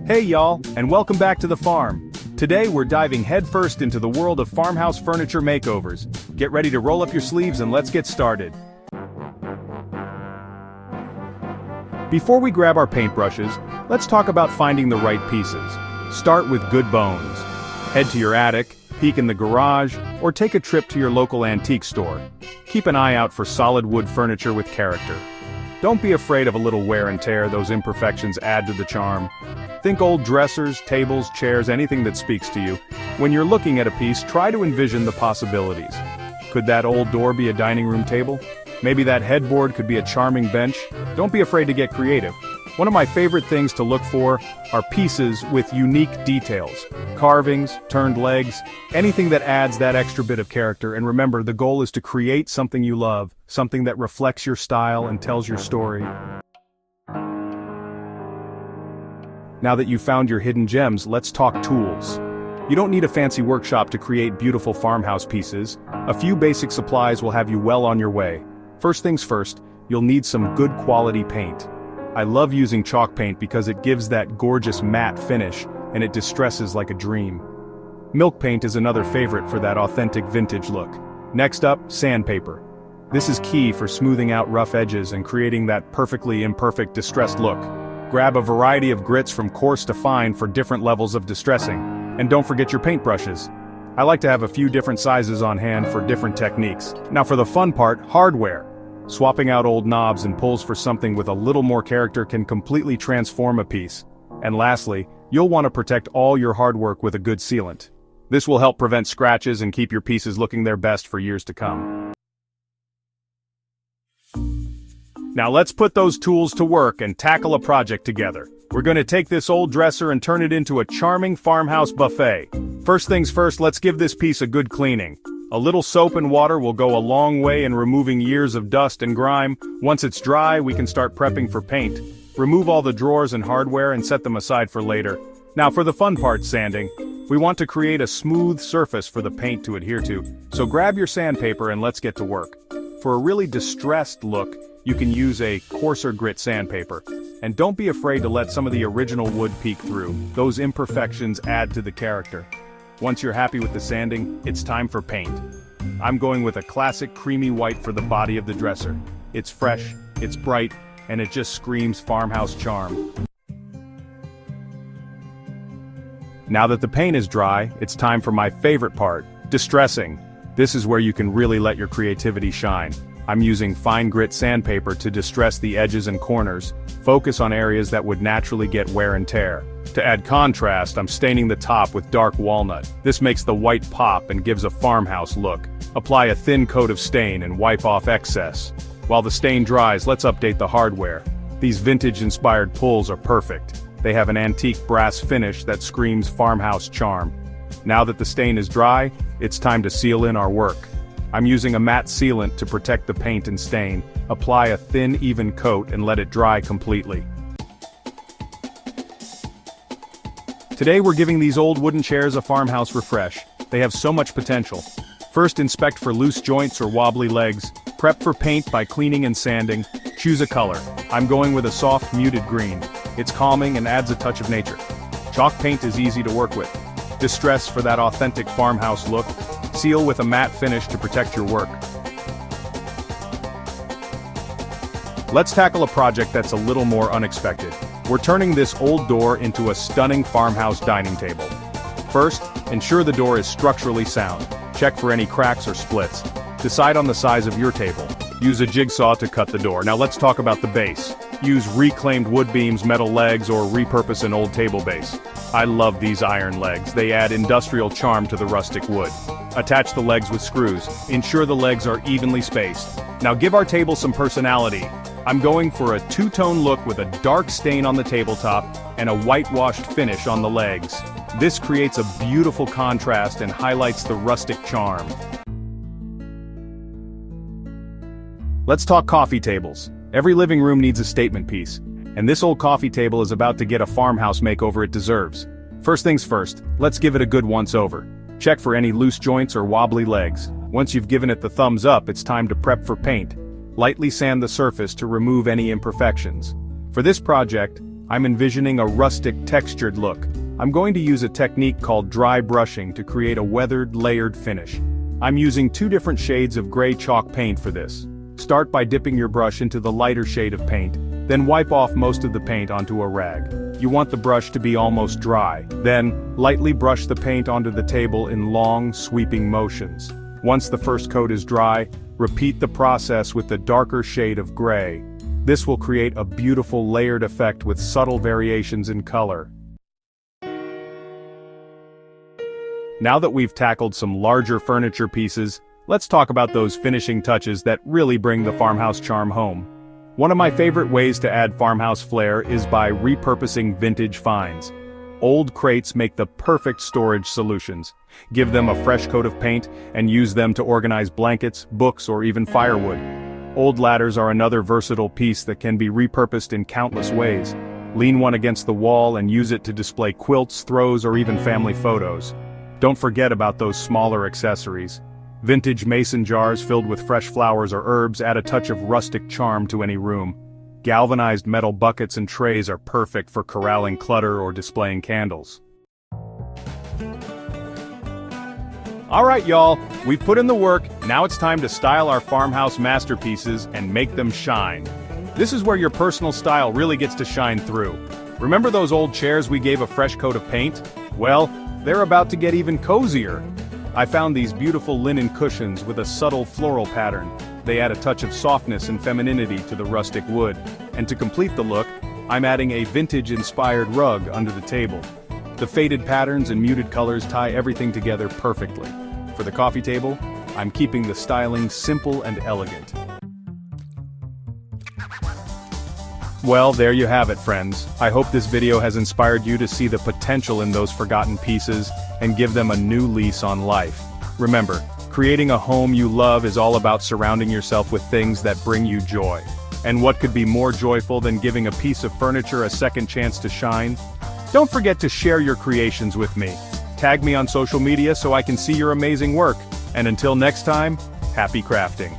Hey y'all, and welcome back to the farm. Today we're diving headfirst into the world of farmhouse furniture makeovers. Get ready to roll up your sleeves and let's get started. Before we grab our paintbrushes, let's talk about finding the right pieces. Start with good bones. Head to your attic, peek in the garage, or take a trip to your local antique store. Keep an eye out for solid wood furniture with character. Don't be afraid of a little wear and tear, those imperfections add to the charm. Think old dressers, tables, chairs, anything that speaks to you. When you're looking at a piece, try to envision the possibilities. Could that old door be a dining room table? Maybe that headboard could be a charming bench? Don't be afraid to get creative. One of my favorite things to look for are pieces with unique details. Carvings, turned legs, anything that adds that extra bit of character. And remember, the goal is to create something you love, something that reflects your style and tells your story. Now that you've found your hidden gems, let's talk tools. You don't need a fancy workshop to create beautiful farmhouse pieces. A few basic supplies will have you well on your way. First things first, you'll need some good quality paint. I love using chalk paint because it gives that gorgeous matte finish, and it distresses like a dream. Milk paint is another favorite for that authentic vintage look. Next up, sandpaper. This is key for smoothing out rough edges and creating that perfectly imperfect distressed look. Grab a variety of grits from coarse to fine for different levels of distressing. And don't forget your paintbrushes. I like to have a few different sizes on hand for different techniques. Now for the fun part, hardware. Swapping out old knobs and pulls for something with a little more character can completely transform a piece. And lastly, you'll want to protect all your hard work with a good sealant. This will help prevent scratches and keep your pieces looking their best for years to come. Now let's put those tools to work and tackle a project together. We're going to take this old dresser and turn it into a charming farmhouse buffet. First things first, let's give this piece a good cleaning. A little soap and water will go a long way in removing years of dust and grime. Once it's dry, we can start prepping for paint. Remove all the drawers and hardware and set them aside for later. Now for the fun part, sanding. We want to create a smooth surface for the paint to adhere to, so grab your sandpaper and let's get to work. For a really distressed look, you can use a coarser grit sandpaper. And don't be afraid to let some of the original wood peek through. Those imperfections add to the character. Once you're happy with the sanding, it's time for paint. I'm going with a classic creamy white for the body of the dresser. It's fresh, it's bright, and it just screams farmhouse charm. Now that the paint is dry, it's time for my favorite part, distressing. This is where you can really let your creativity shine. I'm using fine grit sandpaper to distress the edges and corners, focus on areas that would naturally get wear and tear. To add contrast, I'm staining the top with dark walnut. This makes the white pop and gives a farmhouse look. Apply a thin coat of stain and wipe off excess. While the stain dries, let's update the hardware. These vintage-inspired pulls are perfect. They have an antique brass finish that screams farmhouse charm. Now that the stain is dry, it's time to seal in our work. I'm using a matte sealant to protect the paint and stain. Apply a thin, even coat and let it dry completely. Today we're giving these old wooden chairs a farmhouse refresh. They have so much potential. First, inspect for loose joints or wobbly legs. Prep for paint by cleaning and sanding. Choose a color. I'm going with a soft, muted green. It's calming and adds a touch of nature. Chalk paint is easy to work with. Distress for that authentic farmhouse look. Seal with a matte finish to protect your work. Let's tackle a project that's a little more unexpected. We're turning this old door into a stunning farmhouse dining table. First, ensure the door is structurally sound. Check for any cracks or splits. Decide on the size of your table. Use a jigsaw to cut the door. Now let's talk about the base. Use reclaimed wood beams, metal legs, or repurpose an old table base. I love these iron legs. They add industrial charm to the rustic wood. Attach the legs with screws. Ensure the legs are evenly spaced. Now give our table some personality. I'm going for a two-tone look with a dark stain on the tabletop and a whitewashed finish on the legs. This creates a beautiful contrast and highlights the rustic charm. Let's talk coffee tables. Every living room needs a statement piece, and this old coffee table is about to get a farmhouse makeover it deserves. First things first, let's give it a good once-over. Check for any loose joints or wobbly legs. Once you've given it the thumbs up, it's time to prep for paint. Lightly sand the surface to remove any imperfections. For this project, I'm envisioning a rustic textured look. I'm going to use a technique called dry brushing to create a weathered, layered finish. I'm using 2 different shades of gray chalk paint for this. Start by dipping your brush into the lighter shade of paint, then wipe off most of the paint onto a rag. You want the brush to be almost dry. Then, lightly brush the paint onto the table in long, sweeping motions. Once the first coat is dry, repeat the process with the darker shade of gray. This will create a beautiful layered effect with subtle variations in color. Now that we've tackled some larger furniture pieces, let's talk about those finishing touches that really bring the farmhouse charm home. One of my favorite ways to add farmhouse flair is by repurposing vintage finds. Old crates make the perfect storage solutions. Give them a fresh coat of paint and use them to organize blankets, books, or even firewood. Old ladders are another versatile piece that can be repurposed in countless ways. Lean one against the wall and use it to display quilts, throws, or even family photos. Don't forget about those smaller accessories. Vintage mason jars filled with fresh flowers or herbs add a touch of rustic charm to any room. Galvanized metal buckets and trays are perfect for corralling clutter or displaying candles. Alright y'all, we've put in the work, now it's time to style our farmhouse masterpieces and make them shine. This is where your personal style really gets to shine through. Remember those old chairs we gave a fresh coat of paint? Well, they're about to get even cozier. I found these beautiful linen cushions with a subtle floral pattern. They add a touch of softness and femininity to the rustic wood. And to complete the look, I'm adding a vintage-inspired rug under the table. The faded patterns and muted colors tie everything together perfectly. For the coffee table, I'm keeping the styling simple and elegant. Well, there you have it, friends. I hope this video has inspired you to see the potential in those forgotten pieces and give them a new lease on life. Remember, creating a home you love is all about surrounding yourself with things that bring you joy. And what could be more joyful than giving a piece of furniture a second chance to shine? Don't forget to share your creations with me. Tag me on social media so I can see your amazing work. And until next time, happy crafting.